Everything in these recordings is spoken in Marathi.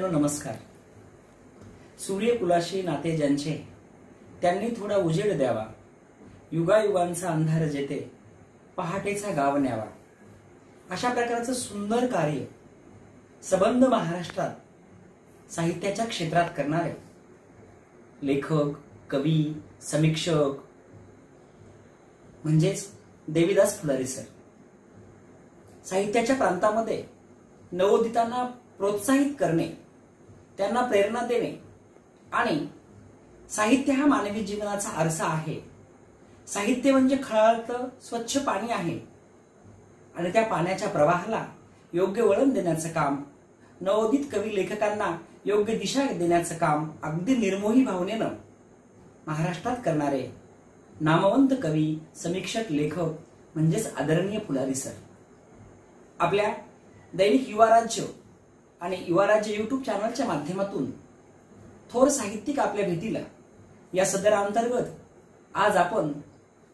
मित्रांनो नमस्कार। सूर्यकुलाशी नाते ज्यांचे त्यांनी थोडा उजेड द्यावा, युगायुगांचा अंधार जेते पहाटेचा गाव न्यावा। अशा प्रकारचं सुंदर कार्य सबंध महाराष्ट्रात साहित्याच्या क्षेत्रात करणारे लेखक, कवी, समीक्षक म्हणजेच देविदास फुलारी सर। साहित्याच्या प्रांतामध्ये नवोदितांना प्रोत्साहित करणे, त्यांना प्रेरणा देणे आणि साहित्य हा मानवी जीवनाचा आरसा आहे। साहित्य म्हणजे खळाळतं स्वच्छ पाणी आहे आणि त्या पाण्याच्या प्रवाहाला योग्य वळण देण्याचं काम, नवोदित कवी लेखकांना योग्य दिशा देण्याचं काम अगदी निर्मोही भावनेनं महाराष्ट्रात करणारे नामवंत कवी, समीक्षक, लेखक म्हणजेच आदरणीय फुलारी सर। आपल्या दैनिक युवा राज्य आणि युवा राज्य युट्यूब चॅनलच्या माध्यमातून थोर साहित्यिक आपल्या भेटीला या सदराअंतर्गत आज आपण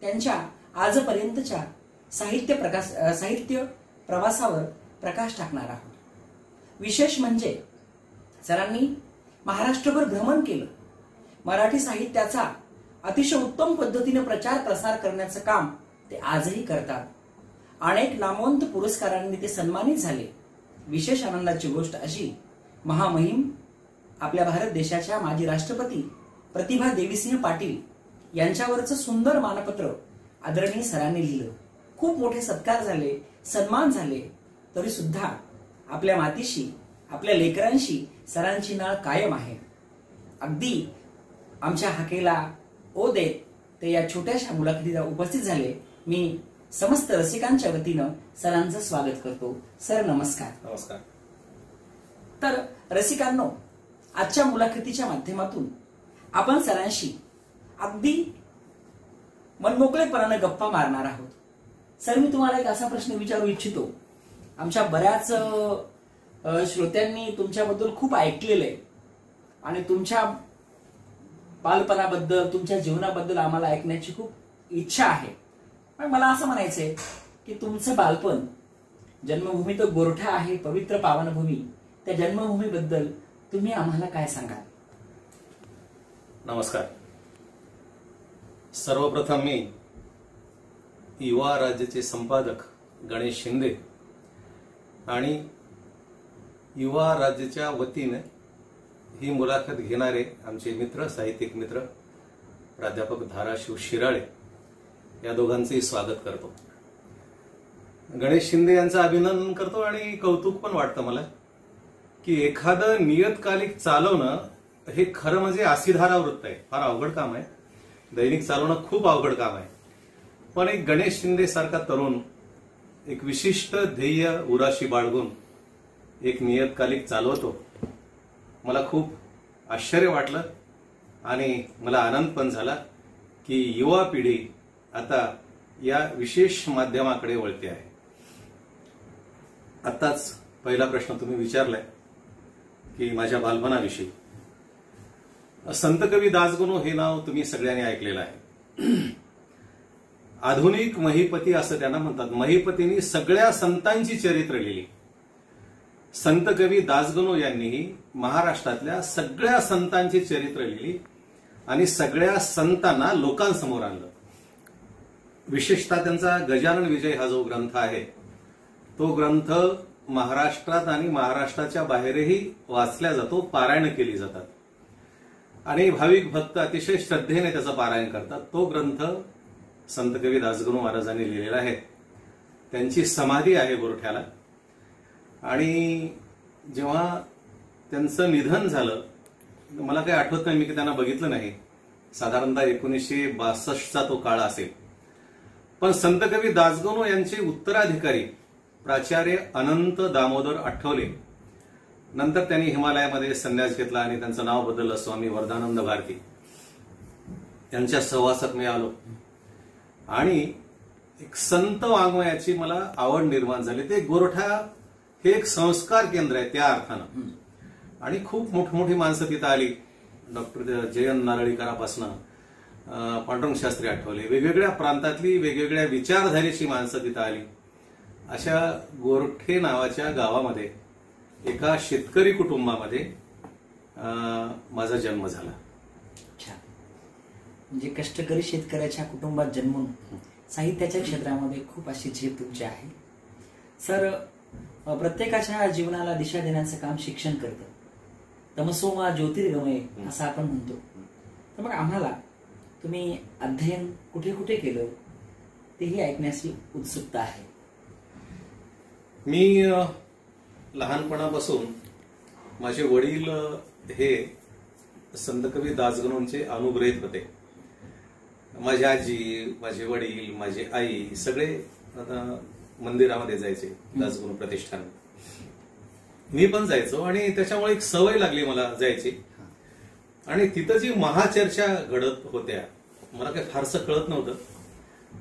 त्यांच्या आजपर्यंतच्या साहित्य प्रवासावर प्रकाश टाकणार आहोत। विशेष म्हणजे सरांनी महाराष्ट्रभर भ्रमण केलं, मराठी साहित्याचा अतिशय उत्तम पद्धतीने प्रचार प्रसार करण्याचं काम ते आजही करतात। अनेक नामवंत पुरस्कारांनी ते सन्मानित झाले। विशेष आनंदाची गोष्ट अशी, महामहिम आपल्या भारत देशाच्या माजी राष्ट्रपती प्रतिभा देवीसिंह पाटील यांच्यावरचं सुंदर मानपत्र आदरणीय सरांनी लिहिलं। खूप मोठे सत्कार झाले, सन्मान झाले, तरी सुद्धा आपल्या मातीशी, आपल्या लेकरांशी सरांची नाळ कायम आहे। अगदी आमच्या हाकेला ओ देत ते या छोट्याशा मुलाखतीला उपस्थित झाले। मी समस्त रसिकांच्या वतीनं सरांचं स्वागत करतो। सर नमस्कार। नमस्कार। तर रसिकांनो, आजच्या मुलाखतीच्या माध्यमातून आपण सरांशी अगदी मनमोकळेपणाने गप्पा मारणार आहोत। सर, मी तुम्हाला एक असा प्रश्न विचारू इच्छितो। आमच्या बऱ्याच श्रोत्यांनी तुमच्याबद्दल खूप ऐकलेलं आहे आणि तुमच्या बालपणाबद्दल, तुमच्या जीवनाबद्दल आम्हाला ऐकण्याची खूप इच्छा आहे। पण मला असं म्हणायचंय की तुमचं बालपण, जन्मभूमी तर गोरठा आहे, पवित्र पावनभूमी, त्या जन्मभूमीबद्दल तुम्ही आम्हाला काय सांगाल? नमस्कार। सर्वप्रथम मी युवा राज्याचे संपादक गणेश शिंदे आणि युवा राज्याच्या वतीने ही मुलाखत घेणारे आमचे मित्र, साहित्यिक मित्र प्राध्यापक धाराशिव शिराळे या दोघांचेही स्वागत करतो। गणेश शिंदे यांचं अभिनंदन करतो आणि कौतुक पण वाटतं मला की एखादं नियतकालिक चालवणं हे खरं म्हणजे आसीधारा वृत्त आहे। फार अवघड काम आहे, दैनिक चालवणं खूप अवघड काम आहे। पण एक गणेश शिंदे सारखा तरुण एक विशिष्ट ध्येय उराशी बाळगून एक नियतकालिक चालवतो, मला खूप आश्चर्य वाटलं आणि मला आनंद पण झाला की युवा पिढी आता या विशेष माध्यमाकडे वळते आहे। आताच पहिला प्रश्न तुम्ही विचारलाय की माझ्या बालपणाविषयी। संत कवी दासगणू हे नाव तुम्ही सगळ्यांनी ऐकलेलं आहे। आधुनिक महिपती असं त्यांना म्हणतात। महिपतींनी सगळ्या संतांची चरित्र लिहिली। संत कवी दासगणू यांनी महाराष्ट्रातल्या सगळ्या संतांची चरित्र लिहिली आणि सगळ्या संतांना लोकांसमोर आणलं। विशेषतः त्यांचा गजानन विजय हा जो ग्रंथ आहे, तो ग्रंथ महाराष्ट्रात आणि महाराष्ट्राच्या बाहेरही वाचला जातो, पारायण केली जातात आणि भाविक भक्त अतिशय श्रद्धेने त्याचं पारायण करतात। तो ग्रंथ संत कवी दासगणू महाराजांनी लिहिलेला आहे। त्यांची समाधी आहे गोरठ्याला आणि जेव्हा त्यांचं निधन झालं, मला काही आठवत नाही, मी त्यांना बघितलं नाही, साधारणतः 1962चा तो काळ असेल। पण संत कवी दासगणू यांचे उत्तराधिकारी प्राचार्य अनंत दामोदर आठवले, नंतर त्यांनी हिमालयामध्ये संन्यास घेतला आणि त्यांचं नाव बदललं स्वामी वरदानंद भारती। यांच्या सहवासात मी आलो आणि एक संत वाङ्मयाची मला आवड निर्माण झाली। ते गोरठा हे एक संस्कार केंद्र आहे त्या अर्थानं आणि खूप मोठमोठी माणसं तिथं आली। डॉक्टर जयंत नारळीकरापासनं पांडुरंग शास्त्री आठवले, वेगवेगळ्या प्रांतातली वेगवेगळ्या विचारधारेची माणसं तिथं आली। अशा गोरठे नावाच्या गावामध्ये एका शेतकरी कुटुंबामध्ये माझा जन्म झाला. अच्छा, म्हणजे कष्टकरी शेतकऱ्याच्या कुटुंबात जन्मून साहित्याच्या क्षेत्रामध्ये खूप अशी झेप तुमची आहे. सर, प्रत्येकाच्या जीवनाला दिशा देण्याचं काम शिक्षण करतं. तमसोमा ज्योतिर्गमय असं आपण म्हणतो. तर मग आम्हाला तुम्ही अध्ययन कुठे कुठे केलं तेही ऐकण्याची उत्सुकता आहे. मी लहानपणापासून माझे वडील हे संतकवी दासगणूंचे अनुग्रहित होते. माझी आजी, माझे वडील, माझी आई सगळे मंदिरामध्ये जायचे, दासगणू प्रतिष्ठान. मी पण जायचो आणि त्याच्यामुळे एक सवय लागली मला जायची. आणि तिथं जी महाचर्चा घडत होत्या, मला काही फारसं कळत नव्हतं,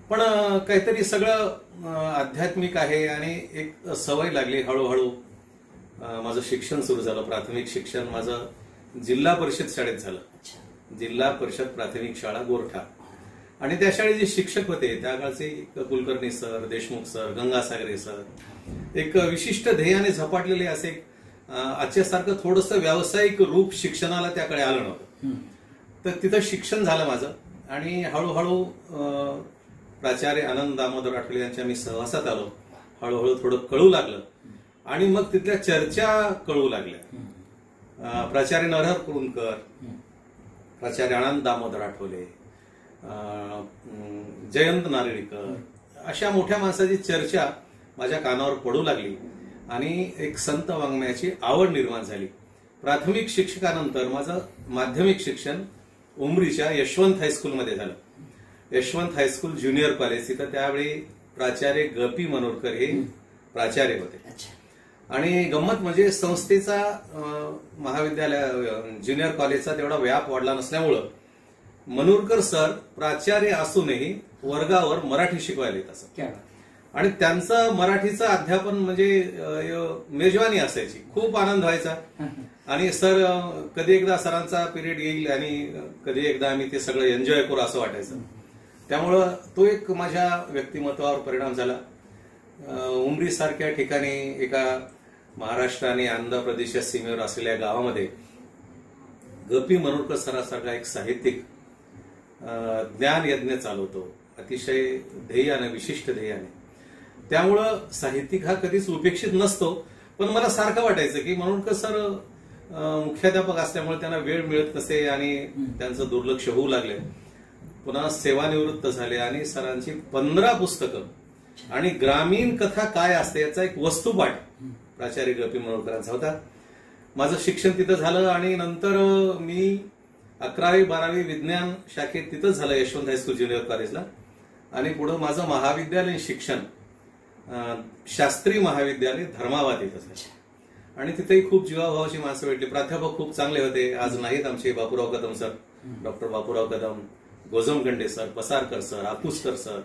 पण काहीतरी सगळं आध्यात्मिक आहे आणि एक सवय लागली. हळूहळू माझं शिक्षण सुरू झालं. प्राथमिक शिक्षण माझं जिल्हा परिषद शाळेत झालं. जिल्हा परिषद प्राथमिक शाळा गोरठा. आणि त्या शाळेचे शिक्षक होते त्या काळचे Kulkarni sir, Deshmukh sir, Gangasagare sir. एक विशिष्ट ध्येयाने झपाटलेले असे आजच्यासारखं थोडंसं व्यावसायिक रूप शिक्षणाला त्याकडे आलं नव्हतं. तर तिथं शिक्षण झालं माझं आणि हळूहळू प्राचार्य आनंद दामोदर आठवले यांच्या मी सहवासात आलो. हळूहळू थोडं कळू लागलं आणि मग तिथल्या चर्चा कळू लागल्या. प्राचार्य नरहर कुरुंदकर, प्राचार्य आनंद दामोदर आठवले, जयंत नारळीकर, अशा मोठ्या माणसाची चर्चा माझ्या कानावर पडू लागली आणि एक संत वाङ्मयाची आवड निर्माण झाली. प्राथमिक शिक्षकानंतर माझं माध्यमिक शिक्षण उमरीच्या यशवंत हायस्कूलमध्ये झालं. यशवंत हायस्कूल ज्युनियर कॉलेज, तिथं त्यावेळी प्राचार्य ग.पी. मनोरकर हे प्राचार्य होते. आणि गंमत म्हणजे संस्थेचा महाविद्यालय ज्युनियर कॉलेजचा तेवढा व्याप वाढला नसल्यामुळं मनोरकर सर प्राचार्य असूनही वर्गावर मराठी शिकवायला येत असत. आणि त्यांचं मराठीचं अध्यापन म्हणजे मेजवानी असायची. खूप आनंद व्हायचा. आणि सर कधी एकदा सरांचा पिरियड येईल आणि कधी एकदा आम्ही ते सगळं एन्जॉय करू असं वाटायचं. त्यामुळं तो एक माझ्या व्यक्तिमत्वावर परिणाम झाला. उमरी सारख्या ठिकाणी एका महाराष्ट्र आणि आंध्र प्रदेशच्या सीमेवर असलेल्या गावामध्ये ग.पी. मनोरकर सरासारखा एक साहित्यिक ज्ञान यज्ञ चालवतो, अतिशय ध्येयाने, विशिष्ट ध्येयाने. त्यामुळं साहित्यिक हा कधीच उपेक्षित नसतो. पण मला सारखं वाटायचं की मनोरकर सर मुख्याध्यापक असल्यामुळे त्यांना वेळ मिळत नसे आणि त्यांचं दुर्लक्ष होऊ लागले. पुन्हा सेवानिवृत्त झाले आणि सरांची 15 पुस्तकं आणि ग्रामीण कथा काय असते याचा एक वस्तुपाठ प्राचार्य ग.पी. मनोरकरांचा होता. माझं शिक्षण तिथं झालं आणि नंतर मी 11वी 12वी विज्ञान शाखेत तिथंच झालं यशवंत हायस्कूल ज्युनियर कॉलेजला. आणि पुढं माझं महाविद्यालयीन शिक्षण शास्त्री महाविद्यालय धर्माबाद इथं झालं. आणि तिथेही खूप जीवाभावाची माणसं भेटली. प्राध्यापक खूप चांगले होते, आज नाहीत आमचे. Bapurao Kadam sir, doctor Bapurao Kadam, Gojamgunde sir, Pasarkar sir, Apuskar sir.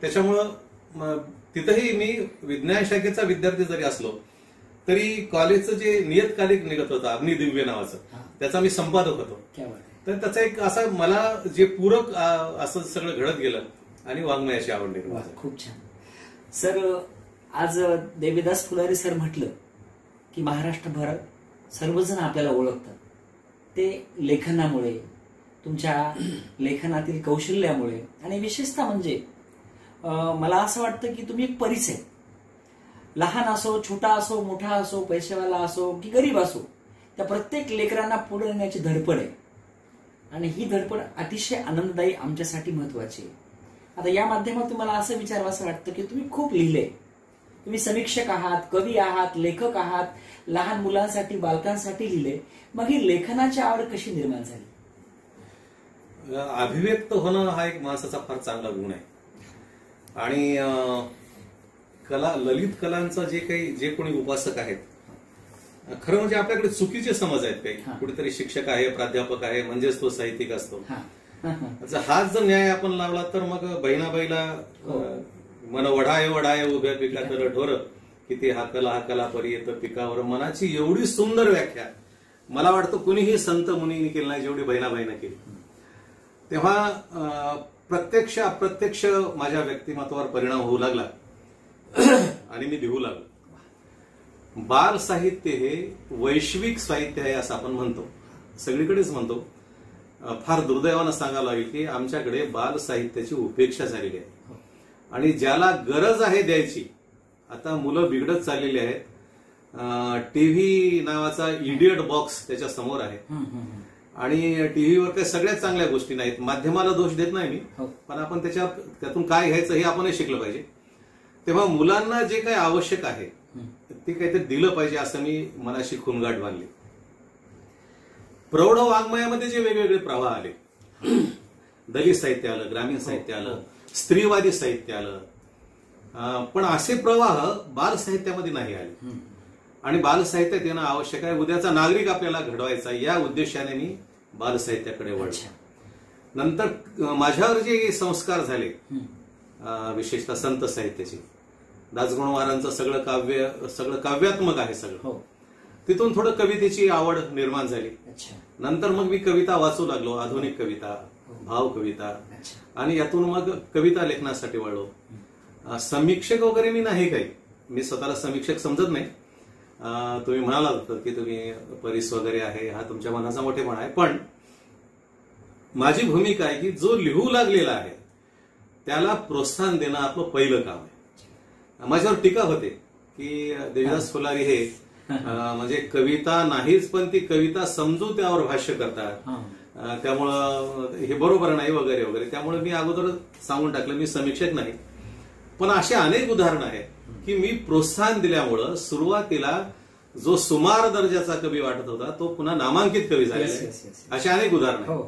त्याच्यामुळं तिथंही मी विज्ञान शाखेचा विद्यार्थी जरी असलो तरी कॉलेजचं जे नियतकालिक निघत होतं अग्निदिव्य नावाचं, त्याचा मी संपादक होतो. तर त्याचा एक असं मला जे पूरक असं सगळं घडत गेलं आणि वाङ्मयाची आवड निर्माण झाली. खूप छान. सर, आज देवीदास फुलारी सर म्हटलं की महाराष्ट्रभर सर्वजण आपल्याला ओळखतात. ते लेखनामुळे, तुमच्या लेखनातील कौशल्यामुळे आणि विशेषतः म्हणजे मला असं वाटतं की तुम्ही एक परिचय, लहान असो, छोटा असो, मोठा असो, पैसेवाला असो की गरीब असो, त्या प्रत्येक लेकरांना पुढे नेण्याची धडपड आहे. आणि ही धडपड अतिशय आनंददायी, आमच्यासाठी महत्वाची आहे. आता या माध्यमातून मला असं विचारावं वाटतं की तुम्ही खूप लिहिले, तुम्ही समीक्षक आहात, कवी आहात, लेखक आहात, लहान मुलांसाठी, बालकांसाठी लिहिले. मग ही लेखनाची आवड कशी निर्माण झाली? अभिव्यक्त होणं हा एक माणसाचा फार चांगला गुण आहे. आणि कला, ललित कलांचा जे कोणी उपासक आहेत, खरं म्हणजे आपल्याकडे चुकीचे समज आहेत. काही कुठेतरी शिक्षक आहे, प्राध्यापक आहे म्हणजेच तो साहित्यिक असतो. हाच जर न्याय आपण लावला तर मग बहिणाबाईला मन वढाय वढाय उभ्या पिका तर ढोर, किती हाकला हाकला परी येतं पिकावर. मनाची एवढी सुंदर व्याख्या मला वाटतं कुणीही संत मुनींनी केली नाही जेवढी बहिणाबाईनं केली. तेव्हा प्रत्यक्ष अप्रत्यक्ष माझ्या व्यक्तिमत्वावर परिणाम होऊ लागला आणि मी लिहू लागलो. बाल साहित्य हे वैश्विक साहित्य आहे असं आपण म्हणतो, सगळीकडेच म्हणतो. फार दुर्दैवानं सांगावं लागेल की आमच्याकडे बाल साहित्याची उपेक्षा झालेली आहे आणि ज्याला गरज आहे द्यायची, आता मुलं बिघडत चाललेली आहेत. टीव्ही नावाचा इडियट बॉक्स त्याच्या समोर आहे आणि टीव्हीवर काही सगळ्यात चांगल्या गोष्टी नाहीत. माध्यमाला दोष देत नाही मी, पण आपण त्यातून काय घ्यायचं हे आपणही शिकलं पाहिजे. तेव्हा मुलांना जे काही आवश्यक आहे ते काहीतरी दिलं पाहिजे असं मी मनाशी खुणगाठ बांधली. प्रौढ वाङ्मयामध्ये जे वेगवेगळे प्रवाह आले, दलित साहित्य आलं, ग्रामीण साहित्य आलं, स्त्रीवादी साहित्य आलं, पण असे प्रवाह बाल साहित्यामध्ये नाही आले आणि बाल साहित्यात येणं आवश्यक आहे. उद्याचा नागरिक आपल्याला घडवायचा, या उद्देशाने मी बाल साहित्याकडे वळलो. नंतर माझ्यावर जे संस्कार झाले, विशेषतः संत साहित्याचे, दासगणू सगळं काव्यात्मक आहे सगळं, तिथून थोडं कवितेची आवड निर्माण झाली. नंतर मग मी कविता वाचू लागलो, आधुनिक कविता, भाव कविता, आणि यातून मग कविता लेखनासाठी वळलो. समीक्षक वगैरे मी नाही काही, मी स्वतःला समीक्षक समजत नाही. तुम्ही म्हणालात होतं की तुम्ही परिस वगैरे आहे, हा तुमच्या मनाचा मोठेपणा आहे, पण माझी भूमिका आहे की जो लिहू लागलेला आहे त्याला प्रोत्साहन देणं आपलं पहिलं काम आहे. माझ्यावर टीका होते की देवीदास फुलारी हे म्हणजे कविता नाहीच, पण ती कविता समजून त्यावर भाष्य करतात, त्यामुळं हे बरोबर नाही वगैरे वगैरे. त्यामुळे मी अगोदर सांगून टाकलं मी समीक्षक नाही. पण असे अनेक उदाहरणं आहेत की मी प्रोत्साहन दिल्यामुळं सुरुवातीला जो सुमार दर्जाचा कवी वाटत होता तो पुन्हा नामांकित कवी झालेला आहे. अशी अनेक उदाहरणं.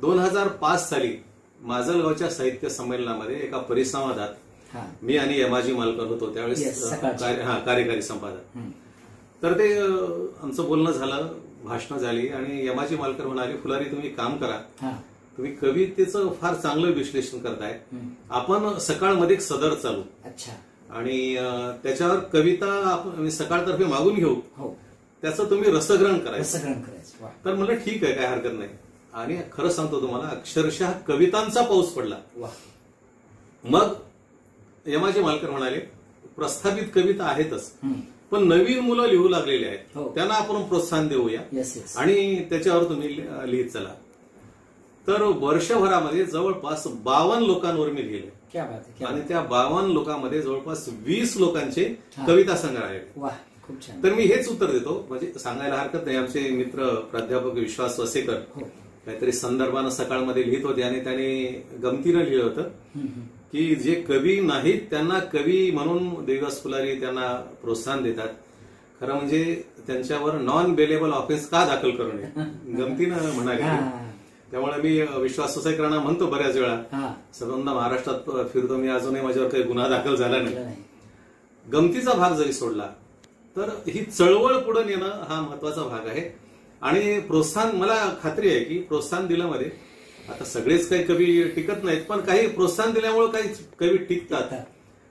2005 साली माजलगावच्या साहित्य संमेलनामध्ये एका परिसंवादात मी आणि यमाजी मालकर होतो, त्यावेळेस कार्यकारी संपादक. तर ते आमचं बोलणं झालं, भाषणं झाली आणि यमाजी मालकर म्हणाले, फुलारी तुम्ही काम करा, तुम्ही कवितेचं फार चांगलं विश्लेषण करताय, आपण सकाळमध्ये एक सदर चालू आणि त्याच्यावर कविता आपण सकाळतर्फे मागून घेऊ, त्याचं तुम्ही रसग्रहण करायचं. तर म्हणलं ठीक आहे, काय हरकत नाही. आणि खरं सांगतो तुम्हाला, अक्षरशः कवितांचा पाऊस पडला. मग यमाजी मालकर म्हणाले, प्रस्थापित कविता आहेतच, पण नवीन मुलं लिहू लागलेली आहेत, त्यांना आपण प्रोत्साहन देऊया आणि त्याच्यावर तुम्ही लिहित चला. तर वर्षभरामध्ये जवळपास 52 लोकांवर मी लिहिले आणि त्या 52 लोकांमध्ये जवळपास 20 लोकांचे कविता संग्रह आहेत. तर मी हेच उत्तर देतो, म्हणजे सांगायला हरकत नाही. आमचे मित्र प्राध्यापक विश्वास वसेकर काहीतरी संदर्भानं सकाळमध्ये लिहित होते आणि त्याने गमतीनं लिहिलं होतं की जे कवी नाहीत त्यांना कवी म्हणून देवीदास फुलारी त्यांना प्रोत्साहन देतात. खरं म्हणजे त्यांच्यावर नॉन बेलेबल ऑफेन्स का दाखल करू नये, गमतीनं म्हणाले. त्यामुळे मी विश्वास वसेकरांना म्हणतो बऱ्याच वेळा, संबंध महाराष्ट्रात फिरतो मी, अजूनही माझ्यावर काही गुन्हा दाखल झाला नाही. गमतीचा भाग जरी सोडला तर ही चळवळ पुढे नेणं हा महत्वाचा भाग आहे. आणि प्रोत्साहन, मला खात्री आहे की प्रोत्साहन दिल्यामध्ये, आता सगळेच काही कवी टिकत नाहीत, पण काही प्रोत्साहन दिल्यामुळे काही कवी टिकतात.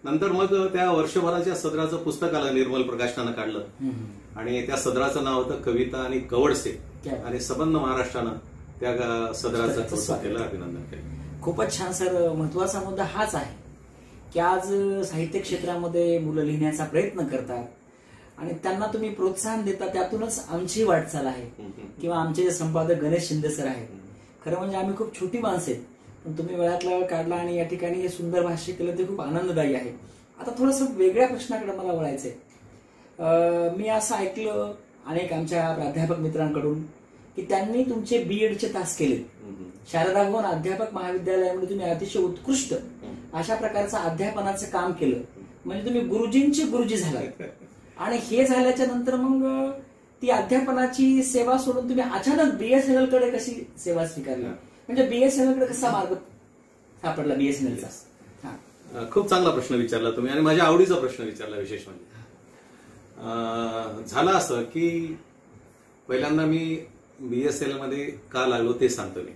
नंतर मग त्या वर्षभराच्या सदराचं पुस्तक आलं, निर्मल प्रकाशनानं काढलं आणि त्या सदराचं नाव होतं कविता आणि कवडसे, आणि संबंध महाराष्ट्रानं त्या सदराचं कौतुक केलं, अभिनंदन केलं. खूपच छान सर. महत्वाचा मुद्दा हाच आहे की आज साहित्य क्षेत्रामध्ये मुलं लिहिण्याचा प्रयत्न करतात आणि त्यांना तुम्ही प्रोत्साहन देता, त्यातूनच आमची वाटचाल आहे. किंवा आमचे जे संपादक गणेश शिंदे सर आहेत, खरं म्हणजे आम्ही खूप छोटी माणसं आहेत, पण तुम्ही वेळातला वेळ काढला आणि या ठिकाणी हे सुंदर भाष्य केलं ते खूप आनंददायी आहे. आता थोडंसं वेगळ्या प्रश्नाकडे मला वळायचंय. मी असं ऐकलं अनेक आमच्या प्राध्यापक मित्रांकडून की त्यांनी तुमचे बीएडचे तास केले. शारदा भवन अध्यापक महाविद्यालयामध्ये तुम्ही अतिशय उत्कृष्ट अशा प्रकारचं अध्यापनाचं काम केलं, म्हणजे तुम्ही गुरुजींचे गुरुजी झाला. आणि हे झाल्याच्या नंतर मग ती अध्यापनाची सेवा सोडून तुम्ही अचानक बीएसएनएल कडे कशी सेवा स्वीकारली, म्हणजे बीएसएनएल कडे कसा मार्ग सापडला बीएसएनएलचा? खूप चांगला प्रश्न विचारला तुम्ही आणि माझ्या आवडीचा प्रश्न विचारला. विशेष म्हणजे झालं असं की पहिल्यांदा मी बीएसएनएल मध्ये का लागलो ते सांगतो मी.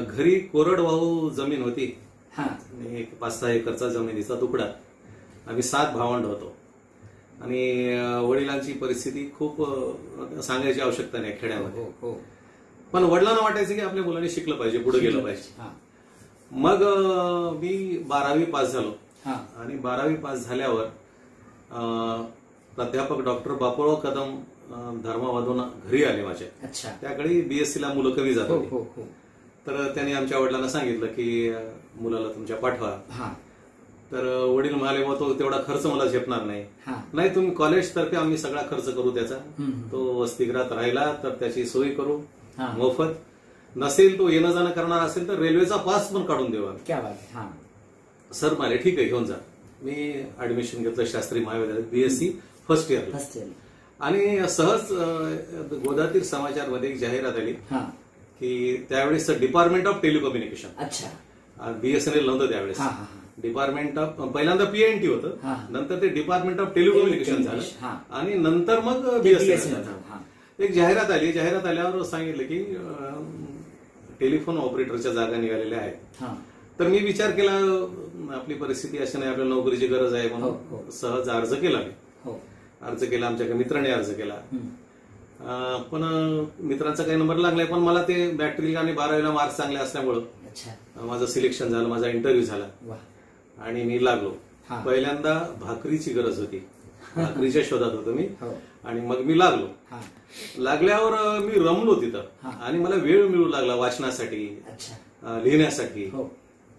घरी कोरडवाहू जमीन होती, एक 5-6 एकरचा जमिनीचा तुकडा. आम्ही 7 भावंड होतो आणि वडिलांची परिस्थिती खूप सांगायची आवश्यकता नाही खेड्यामध्ये. पण वडिलांना वाटायचं की आपल्या मुलांनी शिकलं पाहिजे, पुढे गेलं पाहिजे. मग मी 12वी पास झालो आणि 12वी पास झाल्यावर प्राध्यापक डॉक्टर बापूराव कदम धर्मावादून घरी आले माझ्या. अच्छा. त्याकडे बीएससी ला मुलं कमी जात हो होती. हो हो. तर त्यांनी आमच्या वडिलांना सांगितलं की मुलाला तुमच्या पाठवा. हा तर वडील म्हणाले मग तो तेवढा खर्च मला झेपणार नाही. हा नाही तुम्ही कॉलेज तर्फे आम्ही सगळा खर्च करू त्याचा. हम्म. तो वसतिगृहात राहिला तर त्याची सोय करू हा. मोफत. नसेल तो येणं जाणं करणार असेल तर रेल्वेचा पास पण काढून देऊ आम्ही. क्या बात आहे. हा सर म्हणाले ठीक आहे घेऊन जा. मी ऍडमिशन घेतलं शास्त्री महाविद्यालयात बीएससी फर्स्ट इयरला. First year. आणि सहज गोदातीर समाचारमध्ये एक जाहिरात आली हा. की त्यावेळेस डिपार्टमेंट ऑफ टेलिकम्युनिकेशन, अच्छा. बीएसएनएल नव्हतं त्यावेळेस, हा हा डिपार्टमेंट ऑफ पहिल्यांदा पीएनटी हा. होतं, नंतर ते डिपार्टमेंट ऑफ टेलिकम्युनिकेशन हा. झालं आणि नंतर मग बीएसएनएल झालं. एक जाहिरात आली. जाहिरात आल्यावर सांगितलं की टेलिफोन ऑपरेटरच्या जागा निघालेल्या आहेत. हा. तर मी विचार केला आपली परिस्थिती अशी नाही, आपल्याला नोकरीची गरज आहे हो, म्हणून हो. सहज अर्ज केला मी. हो. अर्ज केला, आमच्या मित्राने अर्ज केला. हम्म. पण मित्रांचा काही नंबर लागलाय, पण मला ते मॅट्रिक आणि 12वीला मार्क्स चांगले असल्यामुळं अच्छा. माझं सिलेक्शन झालं, माझा इंटरव्ह्यू झाला वा. आणि मी लागलो. हा. पहिल्यांदा भाकरीची गरज होती, भाकरीच्या शोधात होतो मी हो. आणि मग मी लागलो. हा. लागल्यावर मी रमलो तिथं हा. आणि मला वेळ मिळू लागला वाचनासाठी, अच्छा. लिहिण्यासाठी. हो.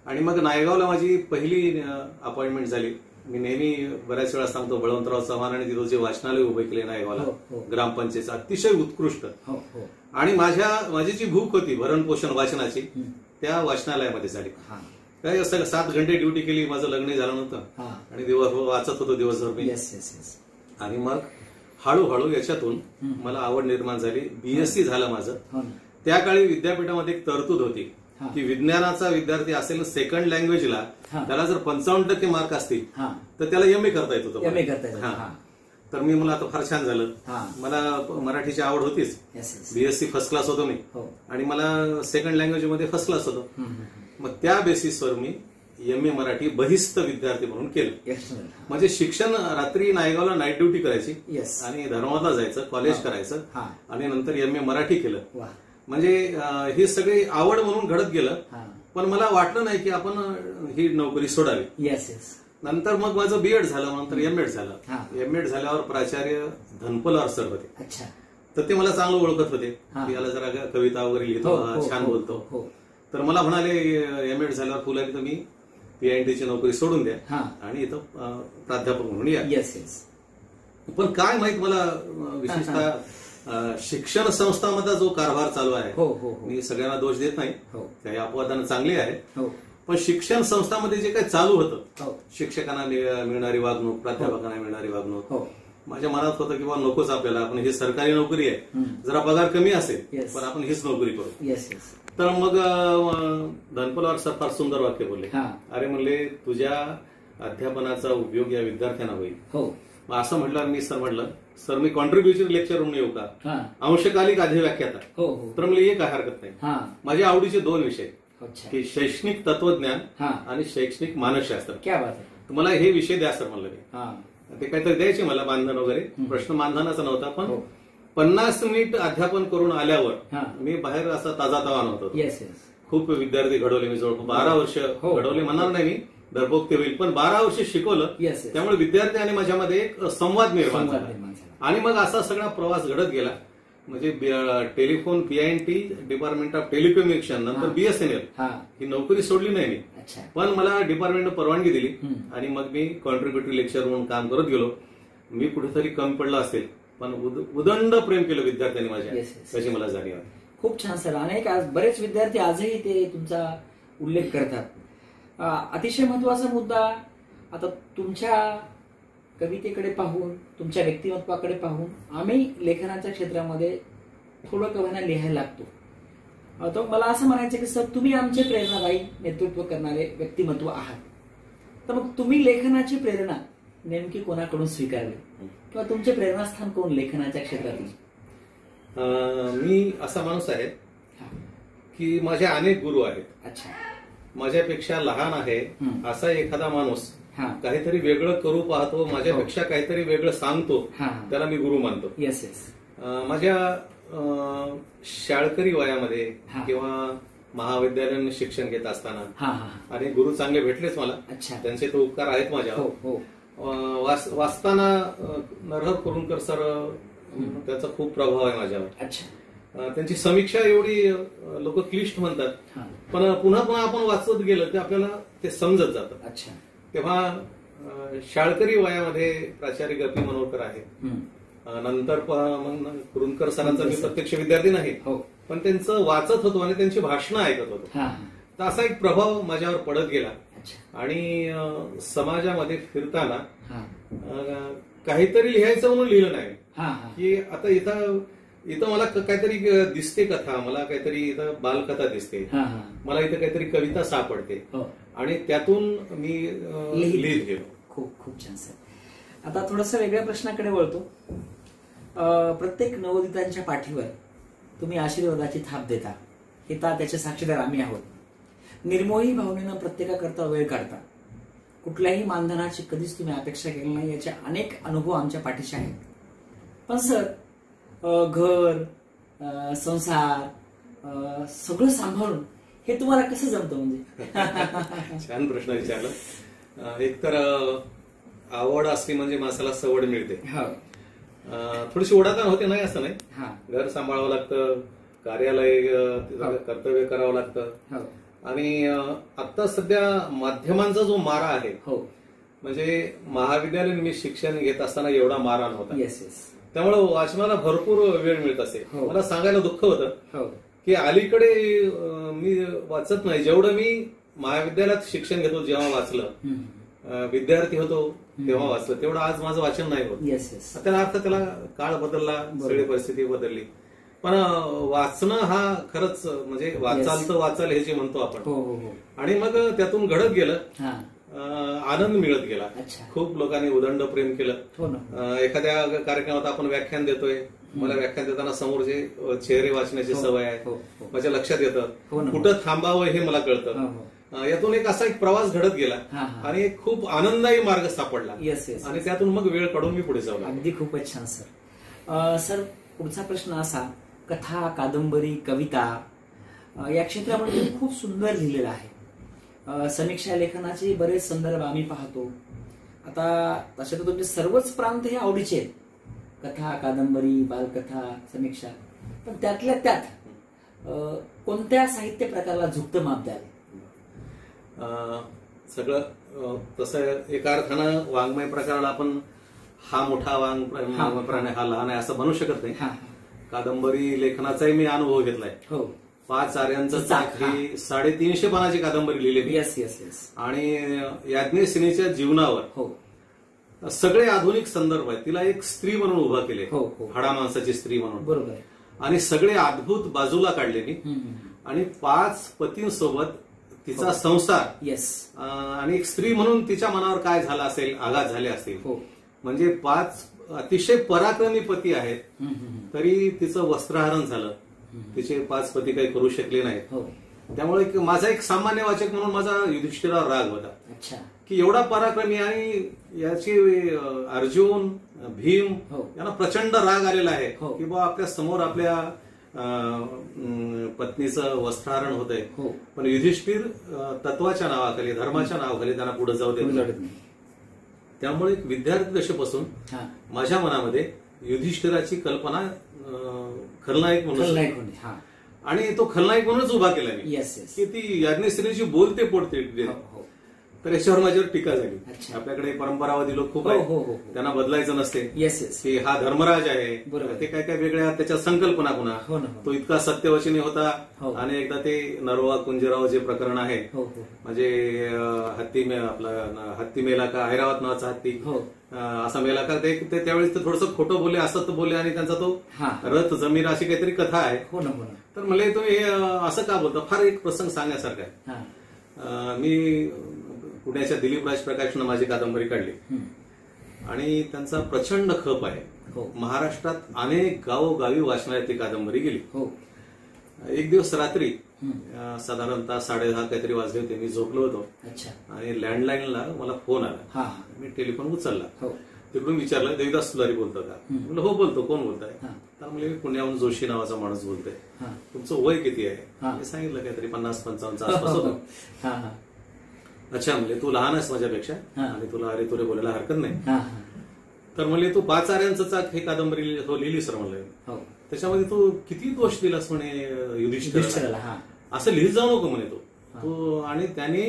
आणि मग नायगावला माझी पहिली अपॉइंटमेंट झाली. मी नेहमी बऱ्याच वेळा सांगतो बळवंतराव चव्हाणांनी तिथं जे वाचनालय उभे केले नायगावला हो, हो. ग्रामपंचायत, अतिशय उत्कृष्ट. हो हो. आणि माझी जी भूक होती भरण पोषण वाचनाची हम्म. त्या वाचनालयामध्ये झाली. हा. काय असं 7 घंटे ड्युटी केली, माझं लग्न झालं नव्हतं हा. आणि दिवस वाचत होतो दिवसभर मी. Yes yes yes. आणि मग हळूहळू याच्यातून हम्म. मला आवड निर्माण झाली. बीएससी झालं माझं. हो ना. त्या काळी विद्यापीठामध्ये एक तरतूद होती हा. की विज्ञानाचा विद्यार्थी असेल सेकंड लँग्वेजला हा. त्याला जर 55% मार्क असतील हा. तर त्याला एमए करता येत होतं. एमए करता येतं. हा. हा. तर मी मला आता फार छान झालं. हा. मला मराठीची आवड होतीच. Yes yes. BSc first class होतो मी हो. आणि मला सेकंड लँग्वेज मध्ये फर्स्ट क्लास होतो. हम्म, हम्म. मग त्या बेसिसवर मी एमए मराठी बहिस्त विद्यार्थी म्हणून केलं. एक्सलंट. म्हणजे शिक्षण रात्री नायगावला नाईट ड्युटी करायची येस. आणि धर्माला जायचं, कॉलेज हा. करायचं हा. आणि नंतर एमए मराठी केलं. वा. म्हणजे ही सगळी आवड म्हणून घडत गेलं. हा. पण मला वाटलं नाही की आपण ही नोकरी सोडावी. Yes yes. नंतर मग माझं बीएड झालं, नंतर एमएड हा. झालं. एमएड झाल्यावर प्राचार्य धनपलार सर होते. अच्छा. तर ते मला चांगलं ओळखत होते हा. की याला जरा कविता वगैरे लिहितो, हो, हो, छान हो, बोलतो. हो. तर मला म्हणाले एमएड झाल्यावर फुलारी तुम्ही पीएनटीची नोकरी सोडून द्या हा. आणि इथं प्राध्यापक म्हणून या. Yes yes. पण काय माहित मला विशेषतः शिक्षण संस्थांमधला जो कारभार चालू आहे, हो हो हो. मी सगळ्यांना दोष देत नाही, हो काही अपवादानं चांगले आहे, हो पण शिक्षण संस्थांमध्ये जे काही चालू होतं, हो शिक्षकांना मिळणारी वागणूक, प्राध्यापकांना मिळणारी वागणूक, हो. माझ्या मनात होतं की बाबा नकोच आपल्याला, आपण ही सरकारी नोकरी आहे, हम्म. जरा पगार कमी असेल Yes. पण आपण हीच नोकरी करू. Yes yes. तर मग धनपलार सर फार सुंदर वाक्य बोलले. हा. अरे म्हणले तुझ्या अध्यापनाचा उपयोग या विद्यार्थ्यांना होईल. हो. मग असं म्हटलं मी सर म्हटलं सर मी कॉन्ट्रीब्युशन लेक्चर म्हणून येऊ का, हा. अंशकालिक अधिव्याख्याता. हो हो. तर मला काय हरकत नाही. हा. माझ्या आवडीचे 2 विषय अच्छा. की शैक्षणिक तत्वज्ञान हा. आणि शैक्षणिक मानसशास्त्र. क्या बात आहे. तर मला हे विषय द्या सर म्हणलं मी. हा. ते काहीतरी द्यायचे मला मानधन वगैरे, प्रश्न मानधनाचा नव्हता, पण हो. 50 मिनिट अध्यापन करून आल्यावर हा. मी बाहेर असा ताजा होतो. Yes yes. खूप विद्यार्थी घडवले मी, जवळपास 12 वर्ष हो. घडवले म्हणणार नाही मी, दरपोक ते होईल, पण 12 वर्ष शिकवलं. Yes yes. त्यामुळे विद्यार्थी आणि माझ्यामध्ये एक संवाद निर्माण संवाद झाला निर्माण झाला. आणि मग असा सगळा प्रवास घडत गेला. म्हणजे टेलिफोन पीआयटी डिपार्टमेंट ऑफ टेलिकम्युनिकेशन नंतर हा. बीएसएनएल हा. ही नोकरी सोडली नाही मी, अच्छा. पण मला डिपार्टमेंटनं परवानगी दिली हम्म. आणि मग मी कॉन्ट्रीब्युटरी लेक्चर म्हणून काम करत गेलो. मी कुठेतरी कमी पडला असेल, पण उदंड प्रेम केलं विद्यार्थ्यांनी माझ्या, Yes, yes. त्याची मला जाणीव आहे. खूप छान सर. अनेक बरेच विद्यार्थी आजही ते तुमचा उल्लेख करतात. अतिशय महत्वाचा मुद्दा, आता तुमच्या कवितेकडे पाहून, तुमच्या व्यक्तिमत्वाकडे पाहून आम्ही लेखनाच्या क्षेत्रामध्ये थोडं कवना लिहायला लागतो. तर मला असं म्हणायचं की सर तुम्ही आमचे प्रेरणादायी नेतृत्व करणारे व्यक्तिमत्व आहात. तर मग तुम्ही लेखनाची प्रेरणा नेमकी कोणाकडून स्वीकारली किंवा तुमचे प्रेरणास्थान कोण लेखनाच्या क्षेत्रातील? मी असा माणूस आहे हा. की माझे अनेक गुरु आहेत. अच्छा. माझ्यापेक्षा लहान आहे हम्म. असा एखादा माणूस हा. काहीतरी वेगळं करू पाहतो, माझ्यापेक्षा काहीतरी वेगळं सांगतो, हा. त्याला मी गुरु मानतो. Yes yes. माझ्या शाळकरी वयामध्ये हा. किंवा महाविद्यालयीन शिक्षण घेत असताना हा हा. आणि गुरु चांगले भेटलेच मला. अच्छा. त्यांचे तो उपकार आहेत माझ्यावर. हो हो. वाचताना नरहर कुरुंदकर सर त्याचा खूप प्रभाव आहे माझ्यावर. अच्छा. त्यांची समीक्षा एवढी लोक क्लिष्ट म्हणतात, पण पुन्हा पुन्हा आपण वाचत गेलं ते आपल्याला ते समजत जातं. अच्छा. तेव्हा शाळकरी वयामध्ये प्राचार्य गपी मनोरकर आहे, नंतर कुरुंदकर सरांचा मी प्रत्यक्ष विद्यार्थी नाही, पण त्यांचं वाचत होतो आणि त्यांची भाषणं ऐकत होतो. तर असा एक प्रभाव माझ्यावर पडत गेला. आणि समाजामध्ये फिरताना काहीतरी लिहायचं म्हणून लिहिलं नाही की आता इथं मला काहीतरी दिसते कथा, मला काहीतरी इथं बालकथा दिसते, मला इथं काहीतरी कविता सापडते आणि त्यातून मी लिहित गेलो. खूप खूप छान सर. आता थोडंसं वेगळ्या प्रश्नाकडे वळतो. प्रत्येक नवोदितांच्या पाठीवर तुम्ही आशीर्वादाची थाप देता, हे त्याचे साक्षीदार आम्ही आहोत. निर्मोही भावनेनं प्रत्येकाकरता वेळ काढता, कुठल्याही मानधनाची कधीच तुम्ही अपेक्षा केली नाही, याचे अनेक अनुभव आमच्या पाठीशी आहेत. पण सर, घर, संसार सगळं सांभाळून हे तुम्हाला कसं जमतं? म्हणजे छान प्रश्न विचारला. एकतर आवड असली म्हणजे माणसाला सवड मिळते. थोडीशी ओढाताण होते, नाही असं नाही. घर सांभाळावं लागतं, कार्यालय कर्तव्य करावं लागतं. आणि आता सध्या माध्यमांचा जो मारा आहे, म्हणजे महाविद्यालयीन मी शिक्षण घेत असताना एवढा मारा नव्हता. त्यामुळे वाचनाला भरपूर वेळ मिळत असे. मला सांगायला दुःख होतं की अलीकडे मी वाचत नाही. जेवढं मी महाविद्यालयात शिक्षण घेतो जेव्हा वाचलं, विद्यार्थी होतो तेव्हा वाचलं, तेवढं आज माझं वाचन नाही होत. त्याला अर्थ, त्याला काळ बदलला, सगळी परिस्थिती बदलली. पण वाचणं हा खरंच म्हणजे वाचाल तर वाचाल हे जे म्हणतो आपण, आणि मग त्यातून घडत गेलं, आनंद मिळत गेला. खूप लोकांनी उदंड प्रेम केलं. एखाद्या कार्यक्रमात आपण व्याख्यान देतोय, मला व्याख्यान देताना समोर जे चेहरे वाचण्याची सवय आहे माझ्या लक्षात येतं, कुठं थांबावं हे मला कळतं. यातून एक असा एक प्रवास घडत गेला आणि एक खूप आनंददायी मार्ग सापडला आणि त्यातून मग वेळ काढून मी पुढे जाऊ. अगदी खूपच छान सर. सर, पुढचा प्रश्न असा, कथा, कादंबरी, कविता या क्षेत्रामध्ये तुम्ही खूप सुंदर लिहिलेलं आहे. समीक्षा लेखनाचे बरेच संदर्भ आम्ही पाहतो. आता तसे तर तुमचे सर्वच प्रांत हे आवडीचे आहेत, कथा, कादंबरी, बालकथा, समीक्षा. पण त्यातल्या त्यात कोणत्या साहित्य प्रकाराला झुकतं माप द्याल? सगळं तसं एका अर्थानं वाङ्मय प्रकाराला आपण हा मोठा प्राणी, हा लहान आहे असं म्हणू शकत नाही. कादंबरी लेखनाचाही मी अनुभव घेतलाय. 5 आर्यांचं चाक ही 350 पानाची कादंबरी लिहिली. आणि याज्ञसेनीच्या जीवनावर सगळे आधुनिक संदर्भ आहेत. तिला एक स्त्री म्हणून उभा केले, हाडा माणसाची स्त्री म्हणून, बरोबर. आणि सगळे अद्भुत बाजूला काढले मी. आणि 5 पतींसोबत तिचा संसार, आणि एक स्त्री म्हणून तिच्या मनावर काय झाला असेल, आघात झाले असतील. म्हणजे 5 अतिशय पराक्रमी पती आहेत, तरी तिचं वस्त्रहरण झालं. तिचे 5 पती काही करू शकले नाहीत. त्यामुळे माझा एक सामान्य वाचक म्हणून माझा युधिष्ठिरावर राग होता की एवढा पराक्रमी, आणि याची अर्जुन, भीम यांना प्रचंड राग आलेला आहे की बा आपल्या समोर आपल्या पत्नीचं वस्त्रहरण होतंय, पण युधिष्ठिर तत्वाच्या नावाखाली, धर्माच्या नावाखाली त्यांना पुढे जाऊ देत नाही. त्यामुळे एक विद्यार्थी दशेपासून माझ्या मनामध्ये युधिष्ठिराची कल्पना खलनायक म्हणून, आणि तो खलनायक म्हणूनच उभा केला मी की ती याज्ञसेनीची बोलते पोटते. तर याच्यावर माझ्यावर टीका झाली. आपल्याकडे परंपरावादी लोक खूप आहेत, त्यांना बदलायचं नसते की हा धर्मराज आहे, ते काय काय वेगळ्या त्याच्या संकल्पना पुन्हा. तो इतका सत्यवचनी होता. आणि एकदा ते नरोवा कुंजराव जे प्रकरण आहे, म्हणजे हत्ती मेला का, ऐरावत नावाचा हत्ती असा मेला का, ते त्यावेळेस ते थोडंसं खोटं बोलले, असत बोलले, आणि त्यांचा तो रथ जमीन अशी काहीतरी कथा आहे. तर म्हणले तुम्ही असं का बोलता? फार एक प्रसंग सांगण्यासारखा आहे. मी पुण्याच्या दिलीप राज प्रकाशनं माझी कादंबरी काढली आणि त्यांचा प्रचंड खप आहे. महाराष्ट्रात अनेक गावोगावी वाचनालयात ती कादंबरी गेली. एक दिवस रात्री साधारणतः 10:30 काहीतरी वाजले होते. मी झोपलो होतो आणि लँडलाईनला मला फोन आला. मी टेलिफोन उचलला. तिकडून विचारलं, देविदास तुलारी बोलतो का? म्हणलं हो बोलतो. कोण बोलताय? तर म्हणजे मी पुण्याहून जोशी नावाचा माणूस बोलतोय. तुमचं वय किती आहे? मी सांगितलं काहीतरी 50-55 आसपास होतं. अच्छा म्हणजे तू लहान आहेस माझ्यापेक्षा हा. आणि तुला अरे तुरे बोलायला हरकत नाही. हा हा तर म्हणले तू 5 आऱ्यांचं चाक हे कादंबरी लिहिली सर म्हणलं. हो त्याच्यामध्ये तू किती दोष दिलास म्हणे युधिष्ठिराला. युधिष्ठिराला, हा असं लिहित जाऊ नको म्हणे तो. आणि त्याने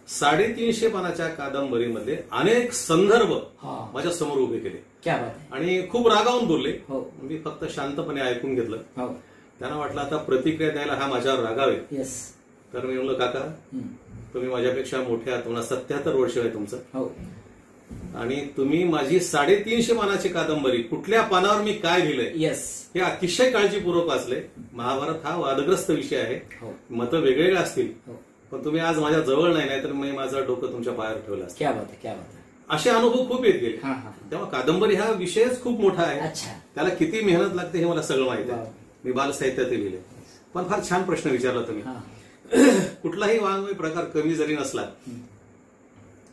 350 पानाच्या कादंबरीमध्ये अनेक संदर्भ हा. माझ्या समोर उभे केले क्या बात आहे. आणि खूप रागावून बोलले. हो मी फक्त शांतपणे ऐकून घेतलं. हो त्यांना वाटलं आता प्रतिक्रिया द्यायला हा माझ्यावर रागावे. येस. तर मी म्हणलं काका तुम्ही माझ्यापेक्षा मोठे आहात, तुम्हाला 77 वर्ष आहे तुमचं, हो आणि तुम्ही माझी 350 पानाची कादंबरी कुठल्या पानावर मी काय लिहिलंय येस. हे अतिशय काळजीपूर्वक वाचले. महाभारत हा वादग्रस्त विषय आहे, हो मतं वेगवेगळे असतील, हो पण तुम्ही आज माझ्या जवळ नाही तर मी माझं डोकं तुमच्या पायावर ठेवलं असतं. क्या बात आहे, क्या बात आहे. असे अनुभव खूप येत गेले. हा हा तेव्हा कादंबरी हा विषयच खूप मोठा आहे. अच्छा. त्याला किती मेहनत लागते हे मला सगळं माहिती आहे. वा. मी बालसाहित्यात लिहिले. पण फार छान प्रश्न विचारला तुम्ही. हा कुठलाही वाङ्मय प्रकार कमी जरी नसला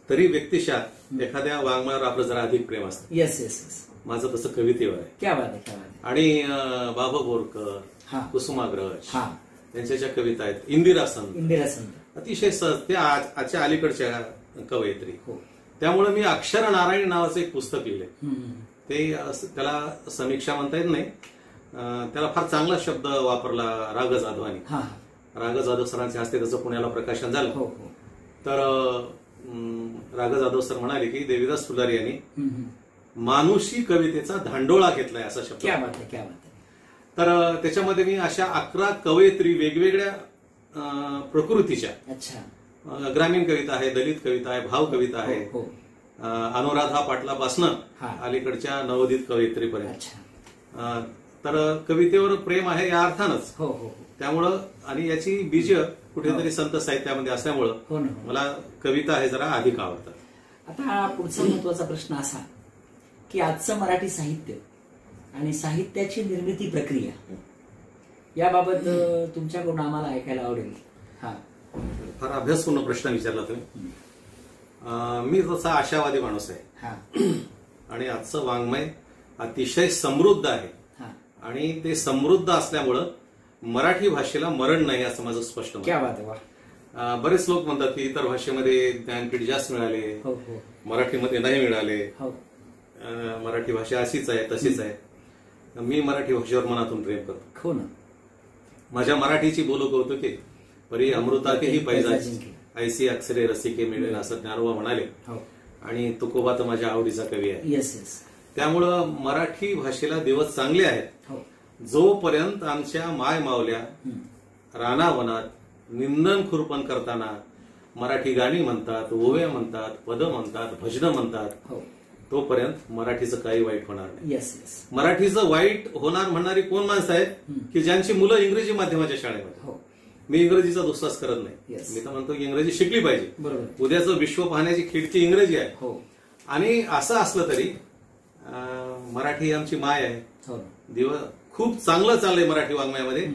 तरी व्यक्तिशः एखाद्या वाङ्मयावर आपलं जरा अधिक प्रेम असतं. Yes yes yes. माझं तसं कवितेवर आहे. क्या बात आहे, क्या बात आहे. आणि बाबा बोरकर, हा. कुसुमाग्रज हा यांच्या ज्या कविता आहेत, इंदिरा संत, इंदिरा संत, अतिशय सहज त्या आजच्या अलीकडच्या कवयित्री. हो त्यामुळे मी अक्षर नारायण नावाचं एक पुस्तक लिहिले. हम्म. ते त्याला समीक्षा म्हणता येत नाही, त्याला फार चांगला शब्द वापरला राग जाधवानी. हा राग जाधव सरांच्या हस्ते त्याचं पुण्याला प्रकाशन झालं. हो हो. तर राग जाधव सर म्हणाले की देवीदास फुलारी यांनी हम्म. मानुषी कवितेचा धांडोळा घेतलाय असा शब्द. क्या बात आहे, क्या बात आहे. तर त्याच्यामध्ये मी अशा 11 कवयित्री वेगवेगळ्या प्रकृतीच्या, अच्छा. ग्रामीण कविता आहे, दलित कविता आहे, भाव कविता आहे, हो अनुराधा पाटलापासनं हा. अलीकडच्या नवोदित कवयित्रीपर्यंत. अच्छा. तर कवितेवर प्रेम आहे या अर्थानच. हो हो त्यामुळं आणि याची बीज कुठेतरी संत साहित्यामध्ये असल्यामुळं हो ना. मला कविता हे जरा अधिक आवडतात. आता पुढचा महत्वाचा प्रश्न असा की आजचं मराठी साहित्य आणि साहित्याची निर्मिती प्रक्रिया याबाबत तुमच्याकडून आम्हाला ऐकायला आवडेल. हा फार अभ्यासपूर्ण प्रश्न विचारला तुम्ही. मी तसा आशावादी माणूस आहे. हा आणि आजचं वाङ्मय अतिशय समृद्ध आहे. हा. आणि ते समृद्ध असल्यामुळं मराठी भाषेला मरण नाही असं माझं स्पष्ट मत. क्या बात आहे. वा. बरेच लोक म्हणतात की इतर भाषेमध्ये ज्ञानपीठ जास्त मिळाले, हो हो मराठीमध्ये नाही मिळाले, हो. मराठी भाषा अशीच आहे तशीच आहे. मी मराठी भाषेवर मनातून प्रेम करतो. हो ना. माझ्या मराठीची बोलू कौतुके परी अमृतातेही पैजाची, जिंके. ऐसी अक्षरे रसिके मिळेल असं ज्ञानोबा म्हणाले. हो. आणि तुकोबा तर माझ्या आवडीचा कवी आहे. Yes yes. त्यामुळं मराठी भाषेला दिवस चांगले आहेत. हो. जोपर्यंत आमच्या माय मावल्या रानावनात निंदन खुरपण करताना मराठी गाणी म्हणतात, ओव्या म्हणतात, पद म्हणतात, भजनं म्हणतात, हो. तोपर्यंत मराठीचं काही वाईट होणार नाही. Yes yes. मराठीचं वाईट होणार म्हणणारी कोण माणसं आहेत की ज्यांची मुलं इंग्रजी माध्यमाच्या शाळेमध्ये. हो. मी इंग्रजीचा दुस्वास करत नाही. Yes. मी तर म्हणतो की इंग्रजी शिकली पाहिजे. बरोबर. उद्याचं विश्व पाहण्याची खिडकी इंग्रजी आहे. हो आणि असं असलं तरी मराठी आमची माय आहे. हो. दिवस खूप चांगलं चाललंय मराठी वाङ्मयामध्ये.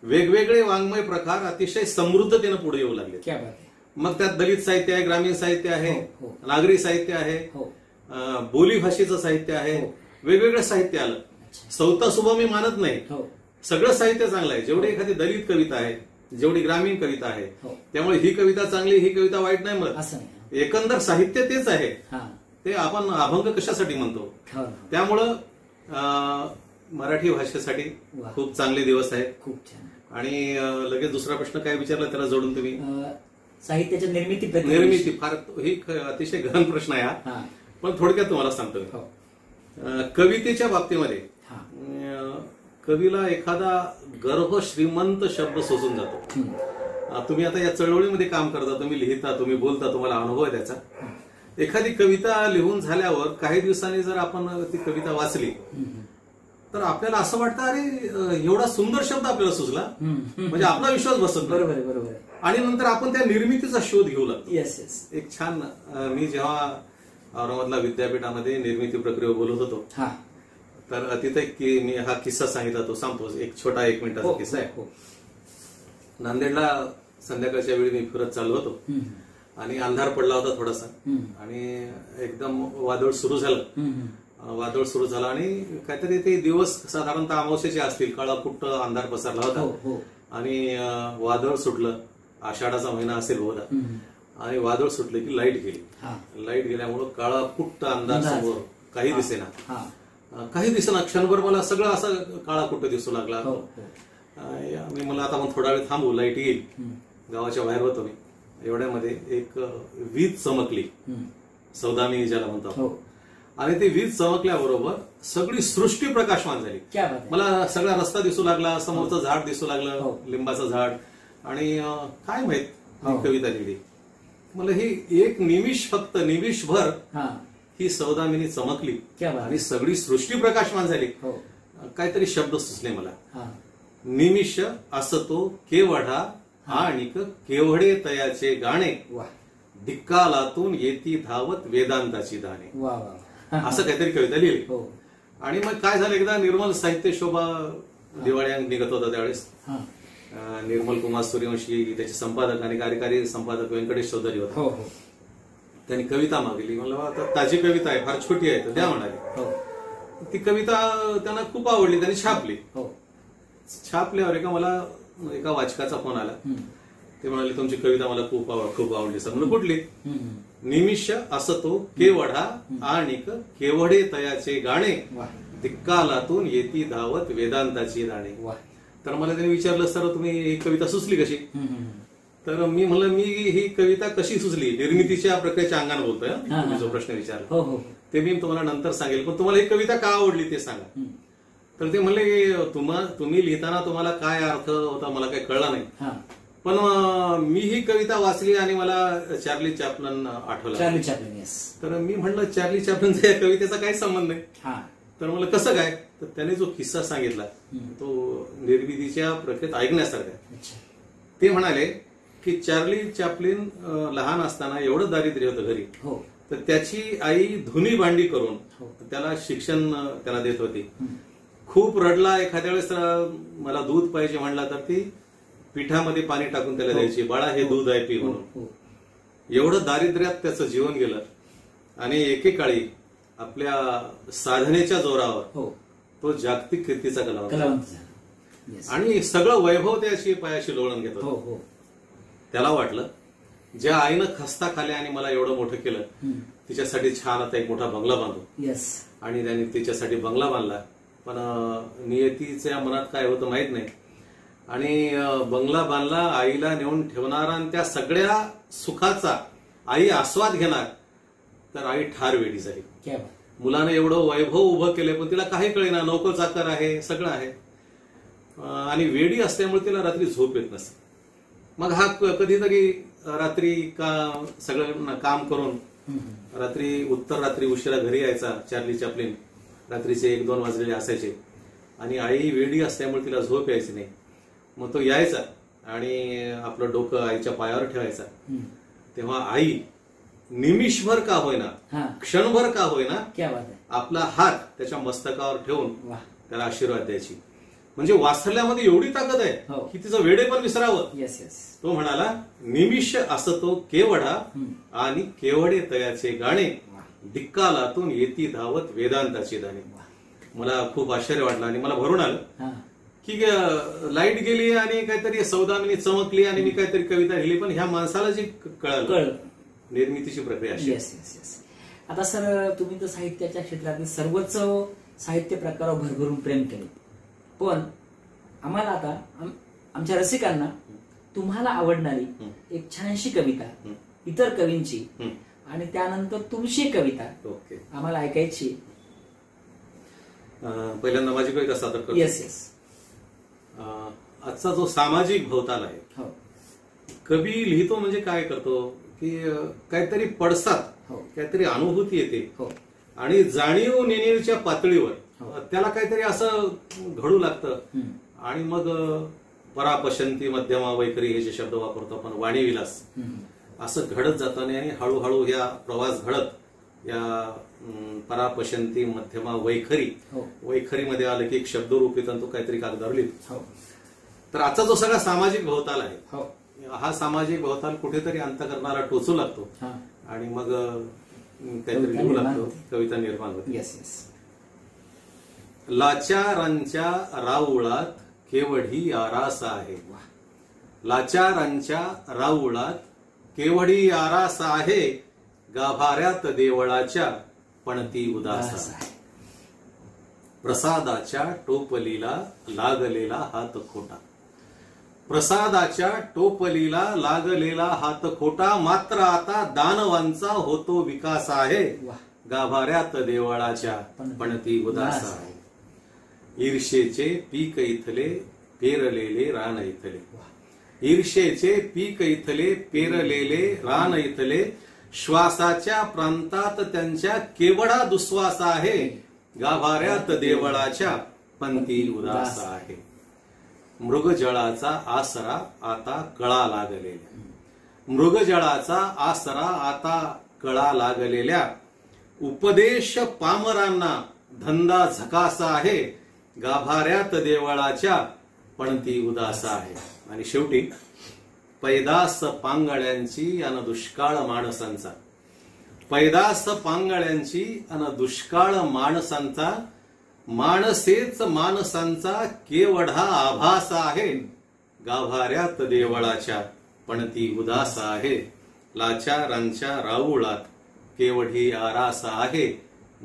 वेगवेगळे वाङ्मय प्रकार अतिशय समृद्धतेनं पुढे येऊ लागले. क्या बात आहे. मग त्यात दलित साहित्य आहे, ग्रामीण साहित्य आहे, हो, हो. नागरी साहित्य आहे, हो. बोली भाषेचं साहित्य आहे, हो. वेगवेगळं साहित्य आलं. सौता सुभा मी मानत नाही. हो. सगळं साहित्य चांगलं आहे. जेवढी एखादी दलित कविता आहे, जेवढी ग्रामीण कविता आहे, हो. त्यामुळे ही कविता चांगली, ही कविता वाईट नाही म्हणत. असं नाही. एकंदर साहित्य तेच आहे. हा. ते आपण अभंग कशासाठी म्हणतो. हो. त्यामुळं मराठी भाषेसाठी वा. खूप चांगले दिवस आहेत. खूप छान. आणि लगेच दुसरा प्रश्न काय विचारला त्याला जोडून तुम्ही. साहित्याच्या निर्मिती प्रक्रिया. निर्मिती फार ही अतिशय गहन प्रश्न आहे हा. हा. पण थोडक्यात तुम्हाला सांगतो. हो. कवितेच्या बाबतीमध्ये हा. कवीला एखादा गर्भ श्रीमंत शब्द सोसून जातो. तुम्ही आता या चळवळीमध्ये काम करता, तुम्ही लिहिता, तुम्ही बोलता, तुम्हाला अनुभव आहे त्याचा. एखादी कविता लिहून झाल्यावर काही दिवसांनी जर आपण ती कविता वाचली तर आपल्याला असं वाटतं अरे एवढा सुंदर शब्द आपल्याला सुचला, म्हणजे आपला विश्वास बसत नाही. बरोबर आहे, बरोबर आहे. आणि नंतर आपण त्या निर्मितीचा शोध घेऊ लागतो. Yes yes. एक छान मी जेव्हा औरंगाबादला विद्यापीठामध्ये निर्मिती प्रक्रियेवर बोलत होतो हा. तर तिथे मी हा किस्सा सांगितला, तो सांगतो. एक छोटा 1 मिनिटाचा किस्सा आहे. हो. नांदेडला संध्याकाळच्या वेळी मी फिरत चाललो होतो आणि अंधार पडला होता थोडासा आणि एकदम वादळ सुरू झालं. वादळ सुरू झालं आणि काहीतरी ते दिवस साधारणतः अमावस्येचे असतील, काळाकुट्ट अंधार पसरला होता. आणि वादळ सुटलं. आषाढाचा महिना असेल बहुधा. आणि वादळ सुटले की लाईट गेली. हा. लाईट गेल्यामुळं काळा कुट्ट अंधार समोर काही दिसेना. हा. काही दिसेना. क्षणभर मला सगळं असं काळा कुट्ट दिसू लागला. हो, हो. मी मला आता मग थोडा वेळ थांबू, लाईट येईल. गावाच्या बाहेर होतो मी. एवढ्यामध्ये एक वीज चमकली, सौदामिनी ज्याला म्हणतो. हो. आणि ती वीज चमकल्याबरोबर सगळी सृष्टी प्रकाशमान झाली. क्या बात आहे. मला सगळा रस्ता दिसू लागला, समोरचं झाड दिसू लागलं, हो. लिंबाचं झाड. आणि काय माहित हो. ही कविता लिहिली. मला ही एक निमिष, फक्त निमिषभर हा. ही सौदामिनी चमकली क्या बात. आणि सगळी सृष्टी प्रकाशमान झाली. हो. काहीतरी शब्द सुचले मला. हा. निमिष असतो केवढा आणिक केवढे तयाचे गाणे, वा दिक्कालातून येती धावत वेदांताची दाणे. वा वा. असं काहीतरी कविता लिहिली. हो. आणि मग काय झालं, एकदा निर्मल साहित्य शोभा दिवाळी अंक निघत होता त्यावेळेस. हा. निर्मल कुमार सूर्यवंशी त्याचे संपादक आणि कार्यकारी संपादक व्यंकटेश चौधरी होता. हो. हो. त्यांनी कविता मागली. म्हणलं आता ताजी कविता आहे, फार छोटी आहे, तर द्या म्हणाले. हो. ती कविता त्यांना खूप आवडली, त्यांनी छापली. हो. छापल्यावर मला एका वाचकाचा फोन आला. ते म्हणाले तुमची कविता मला खूप आवडली सर. म्हणलं कुठली? निमिष असतो केवढा आणिक केवढे तयाचे गाणे, वा दिक्कालातून येती धावत वेदांताची दाणे. वा. तर मला त्यांनी विचारलं, सर तुम्ही ही कविता सुचली कशी? तर मी म्हणलं मी ही कविता कशी सुचली, निर्मितीच्या प्रक्रियेच्या अंगाने बोलतोय. तुम्ही जो प्रश्न विचारला हो. हो. ते मी तुम्हाला नंतर सांगेल, पण तुम्हाला ही कविता का आवडली ते सांगा. तर ते म्हणले की तुम्ही लिहिताना तुम्हाला काय अर्थ होता मला काही कळला नाही, पण मी ही कविता वाचली आणि मला चार्ली चॅप्लन आठवलं. Charlie Chaplin. येस. तर मी म्हणलं चार्ली चॅप्लनचा या कवितेचा काही संबंध नाही. तर मला कसं काय, तर त्याने जो किस्सा सांगितला तो निर्मितीच्या प्रक्रियेत ऐकण्यासारखा आहे. ते म्हणाले की चार्ली चॅप्लिन लहान असताना एवढं दारिद्र्य होतं घरी, तर त्याची आई धुनी भांडी करून त्याला शिक्षण त्याला देत होती. खूप रडला, एखाद्या वेळेस मला दूध पाहिजे म्हणला तर ती पिठामध्ये पाणी टाकून त्याला द्यायची, बाळा हे दूध आहे पी म्हणून. एवढं दारिद्र्यात त्याचं जीवन गेलं आणि एकेकाळी आपल्या साधनेच्या जोरावर तो जागतिक कीर्तीचा कलावंत झाला आणि सगळं वैभव त्याची पायाशी लोळून घेत होतं. त्याला वाटलं ज्या आईनं खस्ता खाल्या आणि मला एवढं मोठं केलं, तिच्यासाठी छान आता एक मोठा बंगला बांधू. आणि त्याने तिच्यासाठी बंगला बांधला. पण नियतीच्या मनात काय होतं माहित नाही. आणि बंगला बांधला, आईला नेऊन ठेवणारा आणि त्या सगळ्या सुखाचा आई आस्वाद घेणार, तर आई ठार वेडी झाली. मुलानं एवढं वैभव उभं केलंय पण तिला काही कळेना, नोकर चाकर आहे, सगळं आहे, आणि वेडी असल्यामुळे तिला रात्री झोप येत नसते. मग हा कधीतरी रात्री सगळं काम करून उत्तर रात्री उशिरा घरी यायचा. चार्ली चॅप्लिन रात्रीचे 1-2 वाजलेले असायचे आणि आई वेडी असल्यामुळे तिला झोप यायची नाही. मग तो यायचा आणि आपलं डोकं आईच्या पायावर ठेवायचा. तेव्हा आई निमिषभर का होईना, क्षणभर का होईना, आपला हात त्याच्या मस्तकावर ठेवून त्याला आशीर्वाद द्यायची. म्हणजे वात्सल्यामध्ये एवढी ताकद आहे की तिचं वेडे पण विसरावं. तो म्हणाला निमिष असतो केवढा आणि केवढे तयाचे गाणे, दिक्कालातून येती धावत वेदांताची दाणे. मला खूप आश्चर्य वाटलं आणि मला भरून आलं की लाईट गेली आणि काहीतरी सौदामिनी चमकली आणि मी काहीतरी कविता लिहिली, पण ह्या माणसाला जी कळलं निर्मितीची प्रक्रिया अशी. आता सर तुम्ही तर साहित्याच्या क्षेत्रातील सर्वच साहित्य प्रकारावर भरभरून प्रेम केले, पण आम्हाला आता आमच्या रसिकांना तुम्हाला आवडणारी एक छानशी कविता, इतर कवींची आणि त्यानंतर तुमची कविता आम्हाला ऐकायची. पहिल्यांदा माझी कविता सादर करतो. येस. आजचा जो सामाजिक भवताल आहे, कवी लिहितो म्हणजे काय करतो की काहीतरी पडसाद, काहीतरी अनुभूती येते आणि जाणीव नेणीवच्या पातळीवर त्याला काहीतरी असं घडू लागतं आणि मग परापशंती मध्यमा वैखरी हे जे शब्द वापरतो आपण, वाणीविलास, असं घडत जाताना आणि हळूहळू या प्रवास घडत या परापशंती मध्यमा वैखरीमध्ये आलं की एक शब्दरूप येतो, तो काहीतरी कागदावर लिहितो. तर आजचा जो सगळा सामाजिक भवताल आहे, हा सामाजिक भवताल कुठेतरी अंतःकरणाला टोचू लागतो आणि मग काहीतरी लिहू लागतो, कविता निर्माण होते. लाचारांच्या राऊळात केवढी आरास आहे, लाचारांच्या राऊळात केवढी आरास आहे, गाभाऱ्यात देवळाच्या पणती उदास आहे. प्रसादाच्या टोपलीला लागलेला हात खोटा, प्रसादाच्या टोपलीला लागलेला हात खोटा, मात्र आता दानवांचा होतो विकास आहे, गाभाऱ्यात देवळाच्या पणती उदास आहे. ईर्षेचे पीक इथले पेरलेले रान इथले, ईर्षेचे पीक इथले पेरलेले रान इथले, श्वासाच्या प्रांतात त्यांच्या केवढा दुस्वास आहे, गाभाऱ्यात देवळाच्या पंथी उदास आहे. मृगजळाचा आसरा आता कळा लागलेल्या, मृगजळाचा आसरा आता कळा लागलेल्या, उपदेश पामरांना धंदा झकासा आहे, गाभाऱ्यात देवळाच्या पणती उदास आहे. आणि शेवटी पैदास पांगळ्यांची अन दुष्काळ माणसांचा, पैदास पांगळ्यांची अन दुष्काळ माणसांचा, माणसेच माणसांचा केवढा आभास आहे, गाभाऱ्यात देवळाच्या पणती उदास आहे. लाचारांच्या राऊळात केवढी आरास आहे,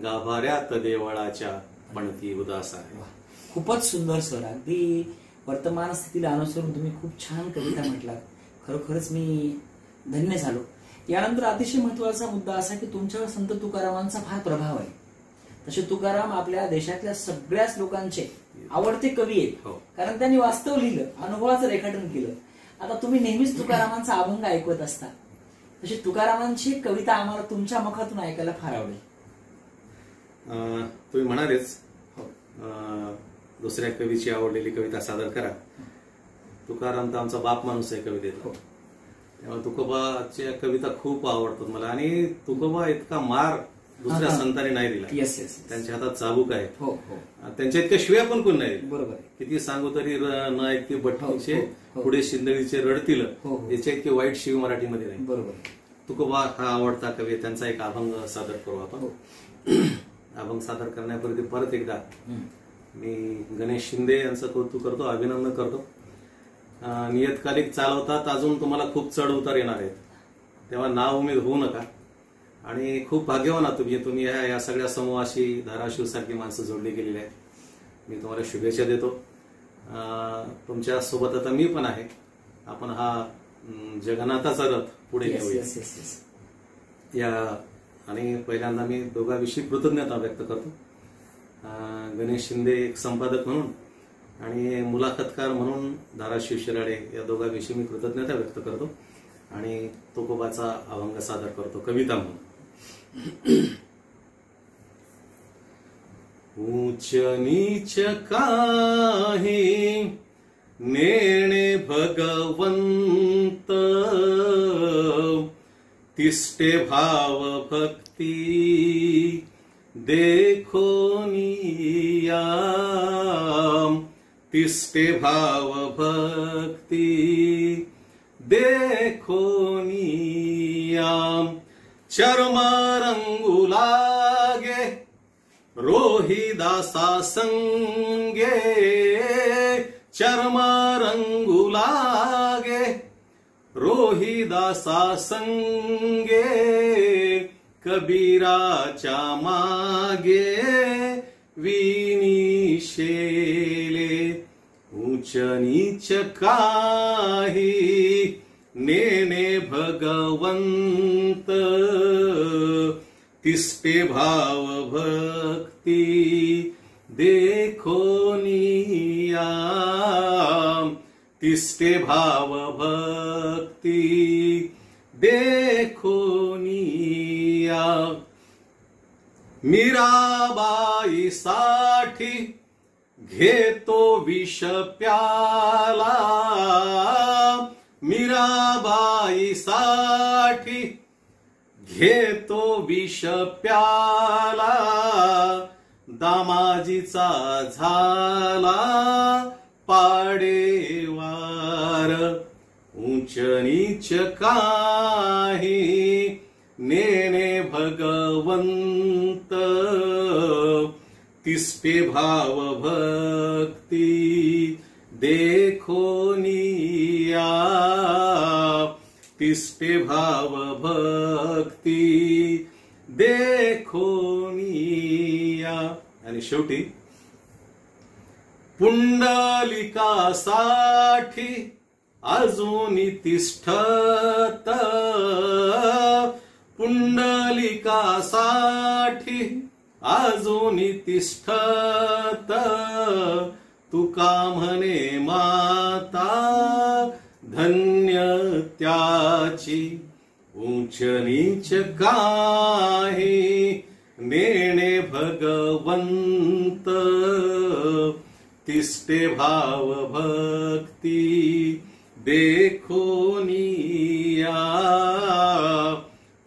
गाभाऱ्यात देवळाच्या पणती उदास आहे. खूपच सुंदर सर, अगदी वर्तमान स्थितीला अनुसरून तुम्ही खूप छान कविता म्हटलात. खरोखरच मी धन्य झालो. यानंतर अतिशय महत्वाचा मुद्दा असा की तुमच्यावर संत तुकारामांचा फार प्रभाव आहे. तसे तुकाराम आपल्या देशातल्या सगळ्याच लोकांचे आवडते कवी आहेत, कारण त्यांनी वास्तव लिहिलं, अनुभवाचं रेखाटन केलं. आता तुम्ही नेहमीच तुकारामांचा अभंग ऐकवत असता, तशी तुकारामांची कविता आम्हाला तुमच्या मुखातून ऐकायला फार आवडेल. तुम्ही म्हणालेच दुसऱ्या कवीची आवडलेली कविता सादर करा. तुकाराम तर आमचा बाप माणूस आहे कवितेत, तेव्हा तुकोबाच्या कविता खूप आवडतात मला. आणि तुकोबा इतका मार दुसऱ्या संतांनी नाही दिला. त्यांच्या हातात चाबूक आहे, त्यांच्या इतक्या शिव्या पण कोण नाही. बरोबर, किती सांगू तरी न ऐकते बटणीचे पुढे शिंदळीचे रडतील, याच्या इतके वाईट शिव मराठीमध्ये नाही. बरोबर. तुकोबा हा आवडता कवी, त्यांचा एक अभंग सादर करू आपण. अभंग सादर करण्यापूर्वी परत एकदा मी गणेश शिंदे यांचं कौतुक करतो, अभिनंदन करतो. नियतकालिक चालवतात, अजून तुम्हाला खूप चढ उतार येणार आहेत, तेव्हा नाव उमेद होऊ नका. आणि खूप भाग्यवान आहात तुम्ही या सगळ्या समूहाशी धाराशिव सारखी माणसं जोडली गेलेली आहेत. मी तुम्हाला शुभेच्छा देतो. तुमच्या सोबत आता मी पण आहे. आपण हा जगन्नाथाचा रथ पुढे घेऊया. या आणि पहिल्यांदा मी दोघांविषयी कृतज्ञता व्यक्त करतो. गणेश शिंदे एक संपादक म्हणून आणि मुलाखतकार म्हणून धाराशिव शिराडे या दोघांविषयी मी कृतज्ञता व्यक्त करतो. आणि तुकोबाचा अभंग सादर करतो कविता म्हणून. ऊंच नीच काही नेणे भगवंत, तिष्टे भाव भक्ती देखो निया, तिष्टे भाव भक्ती देखो निया. चर्म रंगू लागे रोहिदासा संगे, चर्म रंगू लागे रोहिदासा संगे, कबीराच्या मागे विनिशेले. ऊंच नीच काही नेने भगवंत, तिष्टे भाव भक्ती देखो निया, तिष्टे भाव भक्ती देखो निया. मीराबाई साठी घेतो विष प्याला, मीराबाई साठी घेतो विष प्याला, दामाजीचा झाला पाडेवार. ऊंच नीच काही नेने भगवंत, तिष्टे भाव भक्ती देखो निया, तिष्ठे भाव भक्ती देखोनिया. आणि शेवटी पुंडलिकासाठी अजूनी तिष्ठत, पुंडलिकासाठी अजूनी तिष्ठत, तुका म्हणे माता धन्य त्याची, उंच नीच काही नेणे भगवंत, तिष्ठे भाव भक्ती देखोनिया,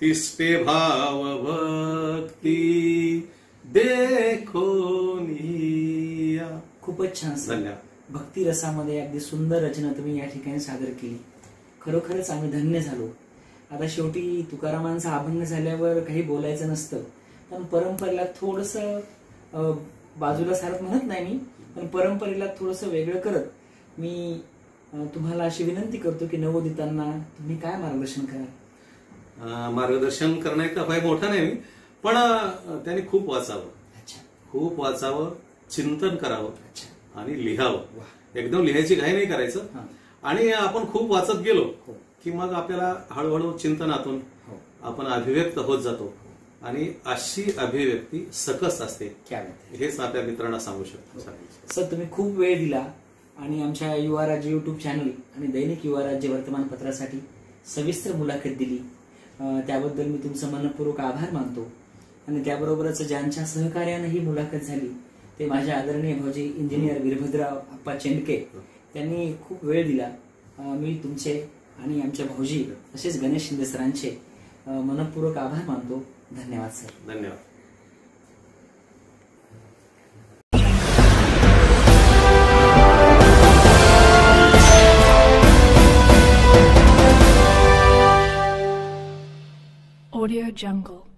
तिष्ठे भाव भक्ती देखोनिया. खूपच छान सर. धन्यवाद. भक्ती रसामध्ये अगदी सुंदर रचना तुम्ही या ठिकाणी सादर केली. खरोखरच आम्ही धन्य झालो. आता शेवटी तुकारामांचा अभंग झाल्यावर काही बोलायचं नसतं, पण परंपरेला थोडस बाजूला सारत म्हणत नाही मी, पण परंपरेला थोडस वेगळं करत मी तुम्हाला अशी विनंती करतो की नवोदितांना तुम्ही काय मार्गदर्शन कराल? मार्गदर्शन करण्याचा काही मोठा नाही मी, पण त्यांनी खूप वाचावं, खूप वाचावं, चिंतन करावं आणि लिहावं. एकदम लिहायची घाई नाही करायचं. आणि आपण खूप वाचत गेलो की मग आपल्याला हळूहळू चिंतनातून आपण अभिव्यक्त होत जातो, आणि अशी अभिव्यक्ती सकस असते, हेच आपल्या मित्रांना सांगू शकतो. सर, तुम्ही खूप वेळ दिला आणि आमच्या युवा राज्य युट्यूब चॅनल आणि दैनिक युवा राज्य वर्तमानपत्रासाठी सविस्तर मुलाखत दिली. त्याबद्दल मी तुमचं मनपूर्वक आभार मानतो. आणि त्याबरोबरच ज्यांच्या सहकार्यानं ही मुलाखत झाली ते माझे आदरणीय भाऊजी इंजिनियर वीरभद्रराव आप्पा चेंडके, त्यांनी खूप वेळ दिला. मी तुमचे आणि आमच्या भाऊजी तसेच गणेश शिंदे सरांचे मनपूर्वक आभार मानतो. धन्यवाद सर. धन्यवाद. Audio Jungle.